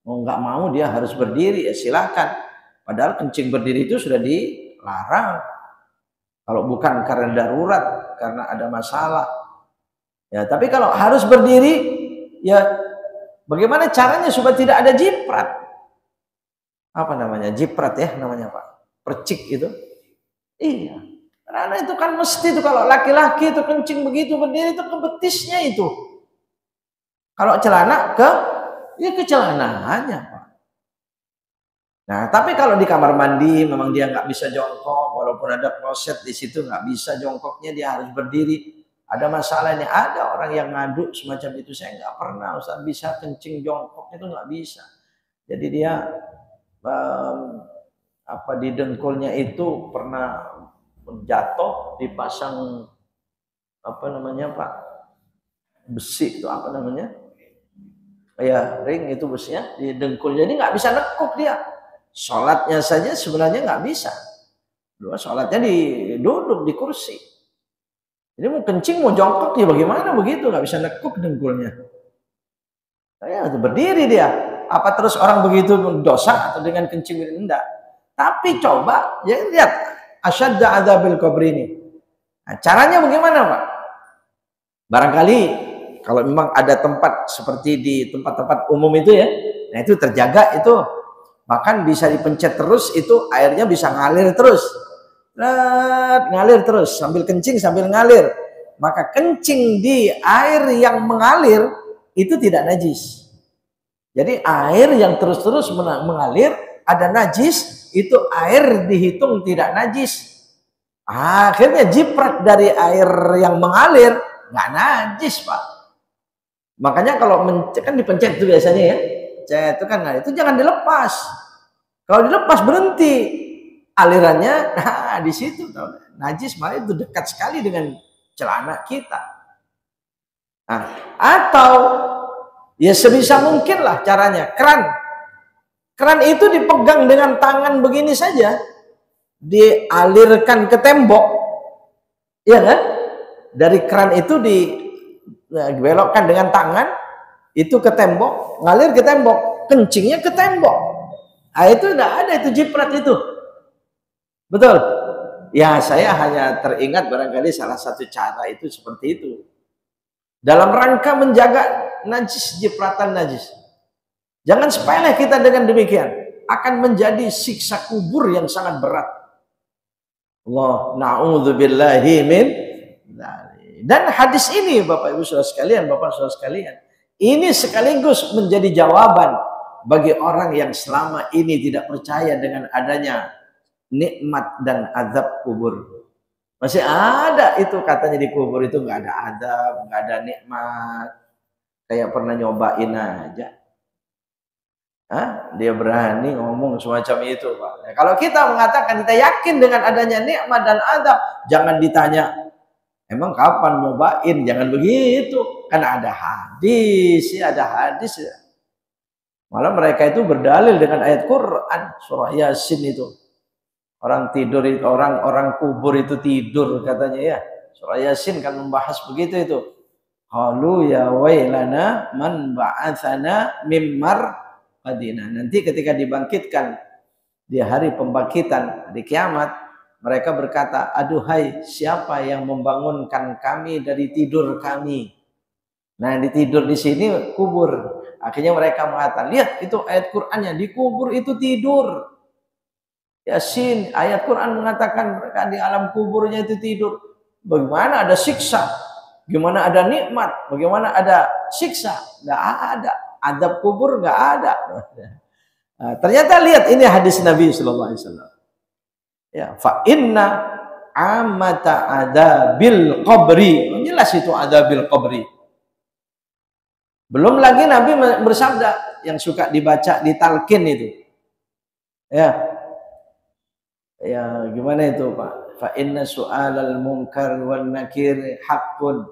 Mau nggak mau dia harus berdiri, ya silakan. Padahal kencing berdiri itu sudah dilarang. Kalau bukan karena darurat, karena ada masalah. Ya, tapi kalau harus berdiri, ya bagaimana caranya supaya tidak ada jiprat? Apa namanya? Jiprat ya namanya, Pak. Percik itu. Iya. Karena itu kan mesti itu kalau laki-laki itu kencing begitu berdiri itu ke betisnya itu. Kalau celana ya ke celananya, Pak. Nah, tapi kalau di kamar mandi memang dia nggak bisa jongkok, walaupun ada kloset di situ nggak bisa jongkoknya, dia harus berdiri. Ada masalah ini, ada orang yang ngadu semacam itu. Saya nggak pernah Ustaz bisa kencing jongkok, itu nggak bisa. Jadi dia di dengkulnya itu pernah jatuh, dipasang Pak, besi itu ring itu besinya di dengkul, jadi nggak bisa nekuk dia. Sholatnya saja sebenarnya nggak bisa. Sholatnya duduk di kursi. Jadi mau kencing mau jongkok dia bagaimana begitu, nggak bisa nekuk dengkulnya. Saya berdiri dia. Apa terus orang begitu dosa atau dengan kencing? Enggak. Tapi coba ya lihat asyadda adzabil qabr ini. Nah, caranya bagaimana, Pak? Barangkali kalau memang ada tempat seperti di tempat-tempat umum itu ya, nah itu terjaga itu, bahkan bisa dipencet terus itu airnya bisa ngalir terus. Ngalir terus sambil kencing sambil ngalir. Maka kencing di air yang mengalir itu tidak najis. Jadi air yang terus-terus mengalir ada najis, itu air dihitung tidak najis. Akhirnya jiprat dari air yang mengalir nggak najis, Pak. Makanya kalau kan dipencet itu biasanya ya, itu kan, nah itu jangan dilepas. Kalau dilepas berhenti alirannya, nah di situ najis, malah itu dekat sekali dengan celana kita. Nah, atau ya sebisa mungkin lah caranya, keran itu dipegang dengan tangan begini saja, dialirkan ke tembok, ya kan? Dari keran itu dibelokkan dengan tangan itu ke tembok, ngalir ke tembok, kencingnya ke tembok. Nah, itu tidak ada itu jiprat itu, betul? Ya saya hanya teringat barangkali salah satu cara itu seperti itu, dalam rangka menjaga najis, jipratan najis. Jangan sepele kita dengan demikian, akan menjadi siksa kubur yang sangat berat. Allah na'udzubillahi min. Dan hadis ini Bapak Ibu Saudara sekalian, Bapak Saudara sekalian, ini sekaligus menjadi jawaban bagi orang yang selama ini tidak percaya dengan adanya nikmat dan azab kubur. Masih ada itu katanya di kubur itu nggak ada azab, nggak ada nikmat. Kayak pernah nyobain aja. Dia berani ngomong semacam itu, Pak. Nah, kalau kita mengatakan kita yakin dengan adanya nikmat dan azab, jangan ditanya, emang kapan nyobain? Jangan begitu. Kan ada hadis, ya ada hadis. Ya. Malah mereka itu berdalil dengan ayat Quran, surah Yasin itu. Orang tidur itu, orang kubur itu tidur katanya ya. Surah Yasin kan membahas begitu itu. Qalu ya wailana man ba'atsana mimmar qadina. Nanti ketika dibangkitkan di hari pembangkitan di kiamat, mereka berkata, aduhai siapa yang membangunkan kami dari tidur kami. Nah, di tidur di sini kubur. Akhirnya mereka mengatakan, lihat itu ayat Qur'annya, di kubur itu tidur. Yasin, ayat Quran mengatakan mereka di alam kuburnya itu tidur. Bagaimana ada siksa? Bagaimana ada nikmat? Bagaimana ada siksa? Nggak ada. Adab kubur nggak ada. Nah, ternyata lihat ini hadis Nabi Sallallahu Alaihi Wasallam. Ya, fa inna amata adabil qabri. Jelas itu adabil qabri. Belum lagi Nabi bersabda yang suka dibaca di talqin itu. Ya. Ya, gimana itu, Pak? Fa inna su'alal munkar wan nakir haqqun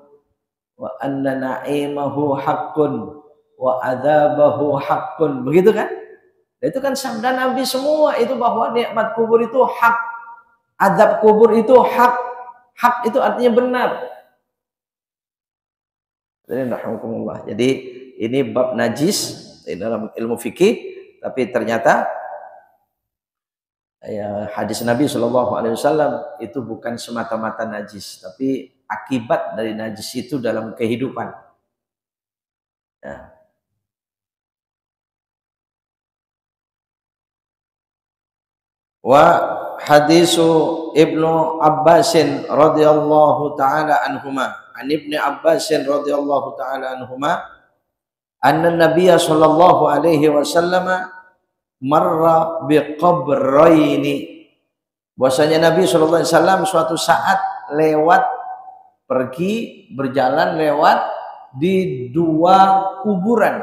wa anna na'imahu haqqun wa adzabahu haqqun. Begitu kan? Itu kan sabda Nabi semua itu, bahwa nikmat kubur itu hak, azab kubur itu hak. Hak itu artinya benar. Jadi ini bab najis dalam ilmu fikih, tapi ternyata ya, hadis Nabi Shallallahu Alaihi Wasallam itu bukan semata-mata najis, tapi akibat dari najis itu dalam kehidupan. Ya. Wa hadisu Ibnu Abbasin radhiyallahu taala anhuma, an Ibnu Abbasin radhiyallahu taala anhuma, anna Nabiyya sallallahu alaihi wasallam marra biqabraini, bahwasanya Nabi sallallahu alaihi wasallam suatu saat pergi berjalan lewat di dua kuburan.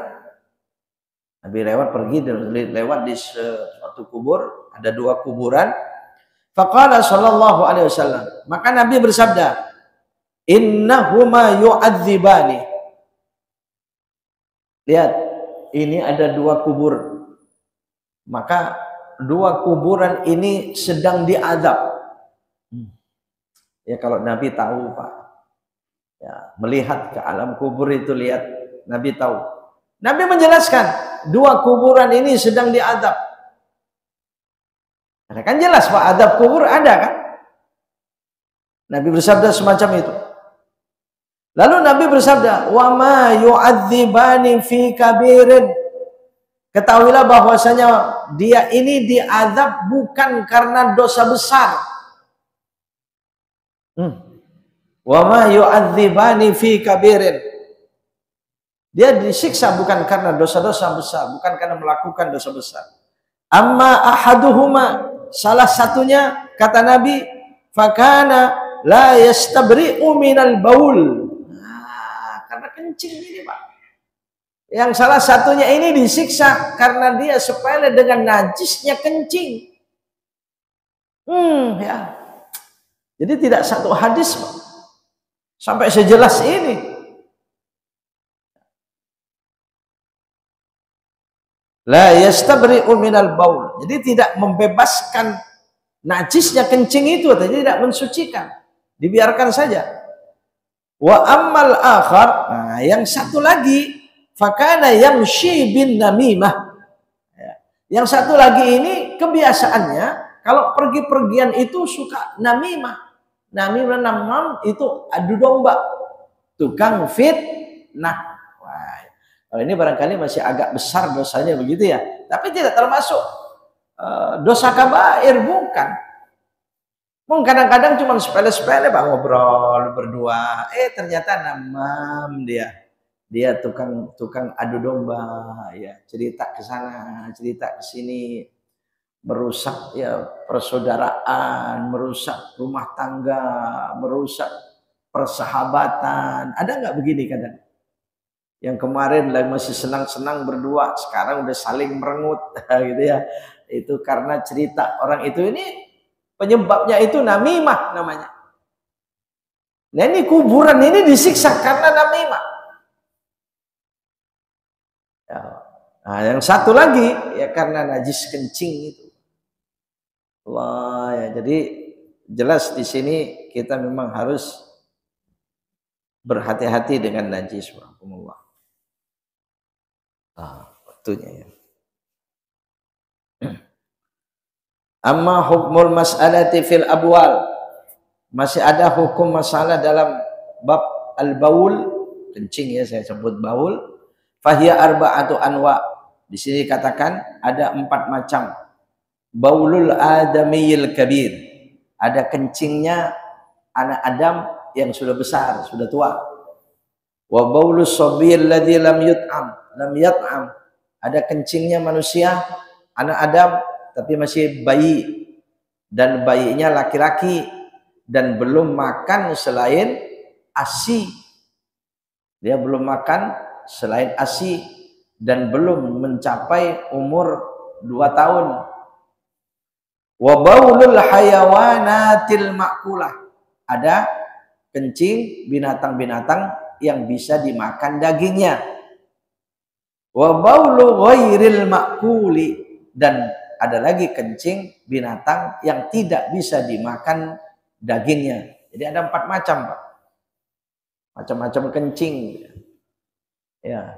Nabi lewat di suatu kubur, ada dua kuburan. Faqala sallallahu alaihi wasallam, maka Nabi bersabda, innahuma yu'adzibani. Lihat, ini ada dua kubur, maka dua kuburan ini sedang diazab. Ya, kalau Nabi tahu, Pak, ya, melihat ke alam kubur itu, lihat, Nabi tahu. Nabi menjelaskan dua kuburan ini sedang diazab. Karena kan jelas, Pak, azab kubur ada kan? Nabi bersabda semacam itu. Lalu Nabi bersabda, wa ma yu'adzibani fi kabirin. Ketahuilah bahwasanya dia ini diazab bukan karena dosa besar. Wa ma yu'adzibani fi kabirin. Dia disiksa bukan karena dosa-dosa besar, bukan karena melakukan dosa besar. Amma ahaduhuma, salah satunya, kata Nabi, fakana la yastabri'u minal baul. Nah, karena kencing ini, Pak. Yang salah satunya ini disiksa karena dia sepele dengan najisnya kencing. Ya. Jadi tidak satu hadis, Pak, sampai sejelas ini. La yastabri'u minal baul. Jadi tidak membebaskan najisnya kencing itu, atau tidak mensucikan, dibiarkan saja. Wa ammal akhar, nah, yang satu lagi, fakana yamshi bin namimah. Yang satu lagi ini kebiasaannya kalau pergi-pergian itu suka namimah. Namimah itu adu domba, tukang fitnah. Kalau ini barangkali masih agak besar dosanya begitu ya, tapi tidak termasuk dosa kabair, bukan. Mungkin kadang-kadang cuma sepele-sepele, Pak, ngobrol berdua, ternyata namam dia tukang adu domba, ya, cerita ke sana, cerita ke sini, merusak ya persaudaraan, merusak rumah tangga, merusak persahabatan. Ada nggak begini kadang? Yang kemarin lagi masih senang-senang berdua, sekarang udah saling merengut, gitu ya. Itu karena cerita orang itu, ini penyebabnya itu namimah namanya. Nah, ini kuburan ini disiksa karena namimah. Ya. Nah, yang satu lagi ya karena najis kencing itu. Wah, ya, jadi jelas di sini kita memang harus berhati-hati dengan najis, Alhamdulillah. Waktunya ya. Amma hukmul mas'alati fil abwal, masih ada hukum masalah dalam bab al-baul, kencing ya, saya sebut baul. Fahiya arba'atu anwa. Di sini katakan ada 4 macam. Baulul adamiyil kabir, ada kencingnya anak Adam yang sudah besar, sudah tua. Wa baulus sabiyil ladzi lam yat'am, ada kencingnya manusia, anak Adam tapi masih bayi, dan bayinya laki-laki dan belum makan selain ASI. Dia belum makan selain ASI dan belum mencapai umur 2 tahun. Wa baulul hayawanatil makulah. Ada kencing binatang-binatang yang bisa dimakan dagingnya. Wa baulu ghairil makuli, dan ada lagi kencing binatang yang tidak bisa dimakan dagingnya. Jadi ada 4 macam, Pak. Macam-macam kencing. Ya,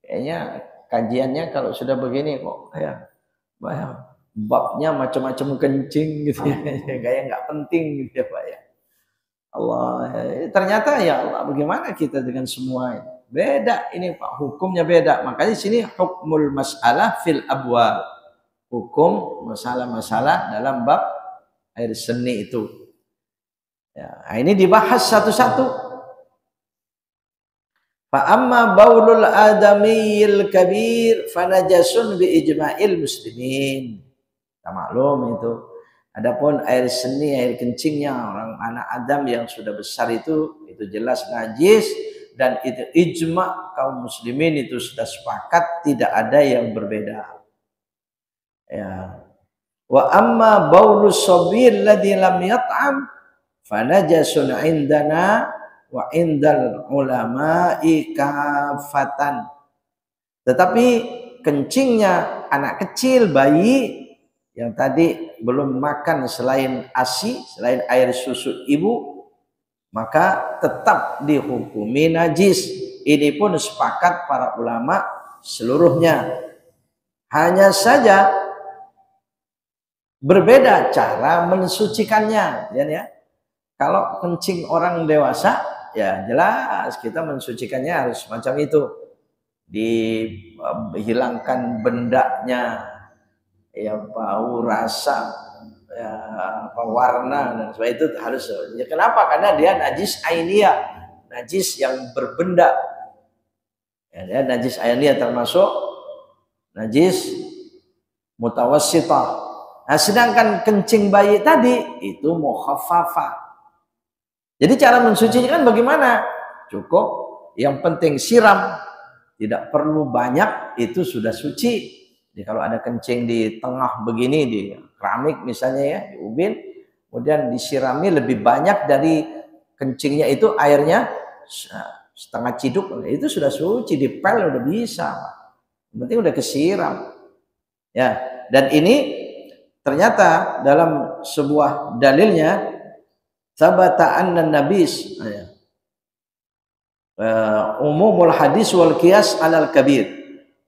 kayaknya kajiannya kalau sudah begini kok ya, babnya macam-macam kencing gitu ya, kayak nggak penting gitu ya Pak ya. Allah, ternyata ya Allah, bagaimana kita dengan semua ini? Beda ini Pak, hukumnya beda. Makanya di sini hukmul mas'alah fil abwab. Hukum masalah-masalah dalam bab air seni itu. Ya, ini dibahas satu-satu. Fa amma baulul adamiyil kabir fanajasun bi ijma'il muslimin. Kita maklum itu. Adapun air seni, air kencingnya orang anak Adam yang sudah besar itu jelas najis, dan itu ijma kaum muslimin itu sudah sepakat, tidak ada yang berbeda. Ya. Wa amma baulus sabir ladzi lam yat'am fanajasun indana wa indal ulama'i kafatan. Tetapi kencingnya anak kecil, bayi yang tadi belum makan selain ASI, selain air susu ibu, maka tetap dihukumi najis. Ini pun sepakat para ulama seluruhnya. Hanya saja berbeda cara mensucikannya, ya. Kalau kencing orang dewasa, ya jelas kita mensucikannya harus macam itu. Dihilangkan bendanya, ya bau, rasa, ya, warna dan sebagainya, itu harus. Ya, kenapa? Karena dia najis ainiyah, najis yang berbenda. Ya, dia najis ainiyah termasuk najis mutawassithah. Nah, sedangkan kencing bayi tadi itu mukhaffafah. Jadi cara mensucikan bagaimana? Cukup, yang penting siram, tidak perlu banyak, itu sudah suci. Jadi kalau ada kencing di tengah begini, di keramik misalnya ya, di ubin, kemudian disirami lebih banyak dari kencingnya itu, airnya setengah ciduk, itu sudah suci, dipel udah bisa. Yang penting udah kesiram. Ya, dan ini ternyata dalam sebuah dalilnya sabata anna nabis umumul hadis wal qiyas alal kabir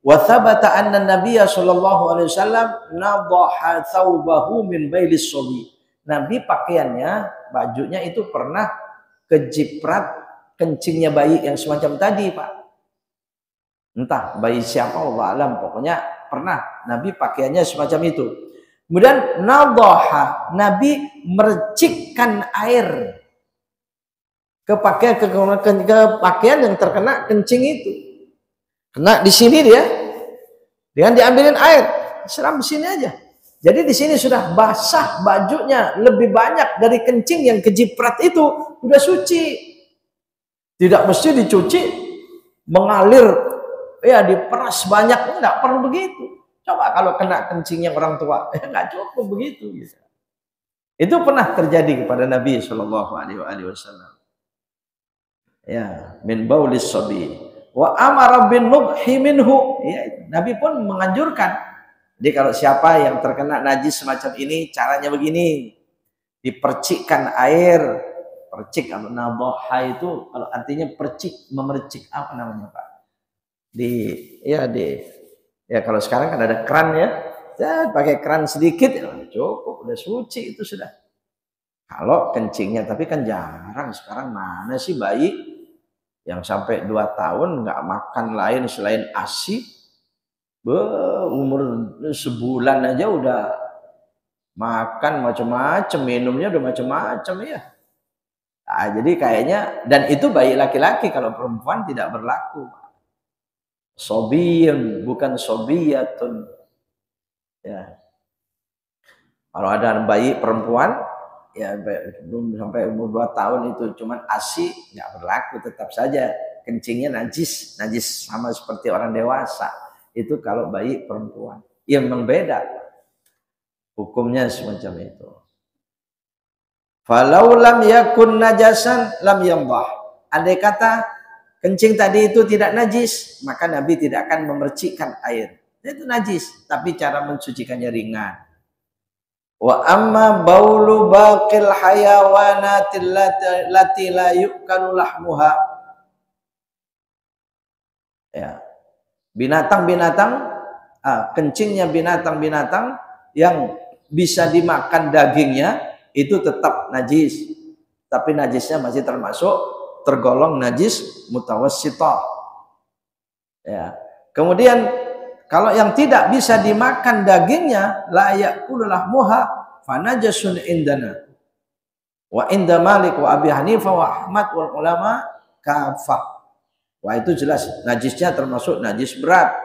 wa thabata anna nabiyya sallallahu alaihi wasallam nadaha thawbahu min bailis sabi. Nabi pakaiannya, bajunya itu pernah kejiprat kencingnya bayi yang semacam tadi, Pak. Entah bayi siapa, Allah alam, pokoknya pernah Nabi pakaiannya semacam itu. Kemudian nadaha, Nabi mercikkan air ke pakaian yang terkena kencing itu. Kena di sini dia, dengan diambilin air, siram di sini aja. Jadi di sini sudah basah bajunya, lebih banyak dari kencing yang kejiprat itu, sudah suci. Tidak mesti dicuci, mengalir, ya diperas banyak, enggak perlu begitu. Coba kalau kena kencingnya orang tua, ya enggak cukup begitu. Gitu. Itu pernah terjadi kepada Nabi Shallallahu Alaihi Wasallam. Ya, min baulis sabi. Wa amara bin nubhi minhu. Ya, Nabi pun menganjurkan. Jadi kalau siapa yang terkena najis semacam ini, caranya begini. Dipercikkan air. Percik, nadhaha itu kalau artinya percik, memercik, apa namanya Pak? Ya kalau sekarang kan ada keran ya. Pakai keran sedikit, ya, cukup, udah suci itu sudah. Kalau kencingnya, tapi kan jarang sekarang, mana sih bayi yang sampai 2 tahun nggak makan lain selain ASI, umur sebulan aja udah makan macam-macam, minumnya udah macam-macam ya. Nah, jadi kayaknya, dan itu bayi laki-laki, kalau perempuan tidak berlaku. Sobiyun, bukan sobiyatun. Ya. Kalau ada bayi perempuan, ya belum sampai umur 2 tahun itu cuman ASI, nggak berlaku, tetap saja kencingnya najis sama seperti orang dewasa. Itu kalau bayi perempuan. Ya memang beda. Hukumnya semacam itu. Falau lam yakun najasan lam yamdah. Andai kata kencing tadi itu tidak najis, maka Nabi tidak akan memercikkan air. Itu najis, tapi cara mensucikannya ringan. Wa amma baulu baqil hayawanatil lati la yukalu lahmuha. Ya. Binatang-binatang, kencingnya binatang-binatang yang bisa dimakan dagingnya itu tetap najis. Tapi najisnya masih tergolong najis mutawassithah. Ya. Kemudian kalau yang tidak bisa dimakan dagingnya, la ya'kulu lahmuha fanajasun indana. Wa inda Malik wa Abi Hanifah wa Ahmad wal ulama kafah. Wah, itu jelas najisnya termasuk najis berat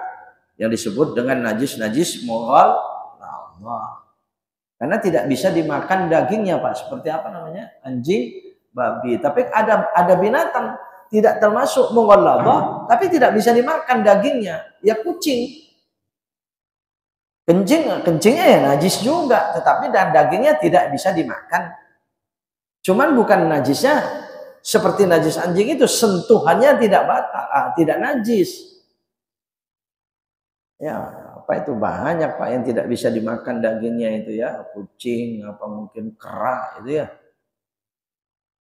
yang disebut dengan najis mughalladhah. Karena tidak bisa dimakan dagingnya, Pak. Seperti apa namanya? Anjing, babi. Tapi ada binatang tidak termasuk mughalladhah, tapi tidak bisa dimakan dagingnya. Ya kucing. Kencingnya ya najis juga, tetapi dan dagingnya tidak bisa dimakan. Cuman bukan najisnya seperti najis anjing itu, sentuhannya tidak batal, tidak najis. Ya, apa itu banyak Pak yang tidak bisa dimakan dagingnya itu ya, kucing, apa mungkin kera itu ya,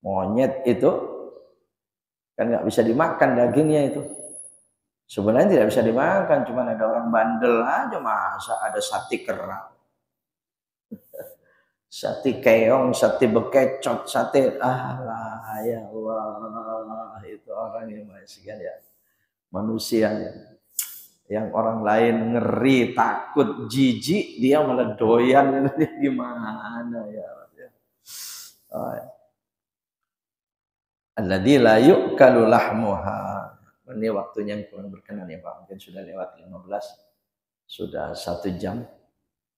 monyet itu kan nggak bisa dimakan dagingnya itu. Sebenarnya tidak bisa dimakan, cuma ada orang bandel aja masa ada sate kera, sate keong, sate bekecot, sate ya Allah, itu orang yang masih ya manusia yang orang lain ngeri, takut, jijik, dia malah doyan. Gimana ya? Alladzi la yu'kalu lahmuha. Ini waktunya yang kurang berkenan ya Pak, mungkin sudah lewat 15, sudah 1 jam.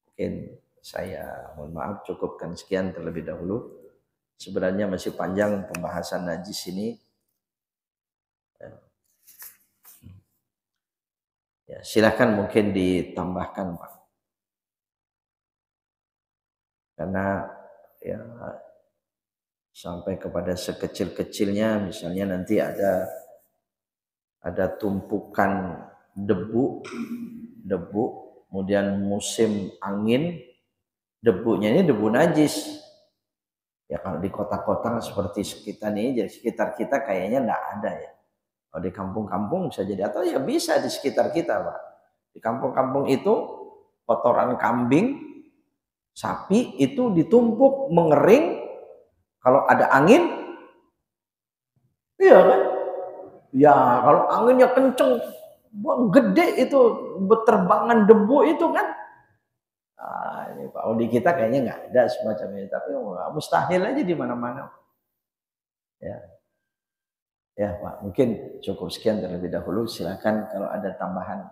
Mungkin saya mohon maaf cukupkan sekian terlebih dahulu. Sebenarnya masih panjang pembahasan najis ini. Ya, silakan mungkin ditambahkan Pak. Karena ya sampai kepada sekecil-kecilnya, misalnya nanti ada tumpukan debu, kemudian musim angin, debunya ini debu najis. Ya kalau di kota-kota seperti sekitar ini, jadi sekitar kita kayaknya enggak ada ya. Kalau di kampung-kampung bisa jadi, atau ya bisa di sekitar kita Pak. Di kampung-kampung itu kotoran kambing, sapi itu ditumpuk mengering, kalau ada angin, iya kan? Ya kalau anginnya kenceng, gede itu berterbangan debu itu kan. Ini Pak, di kita kayaknya nggak ada semacam ini, tapi mustahil aja di mana-mana. Ya Pak, mungkin cukup sekian terlebih dahulu. Silakan kalau ada tambahan.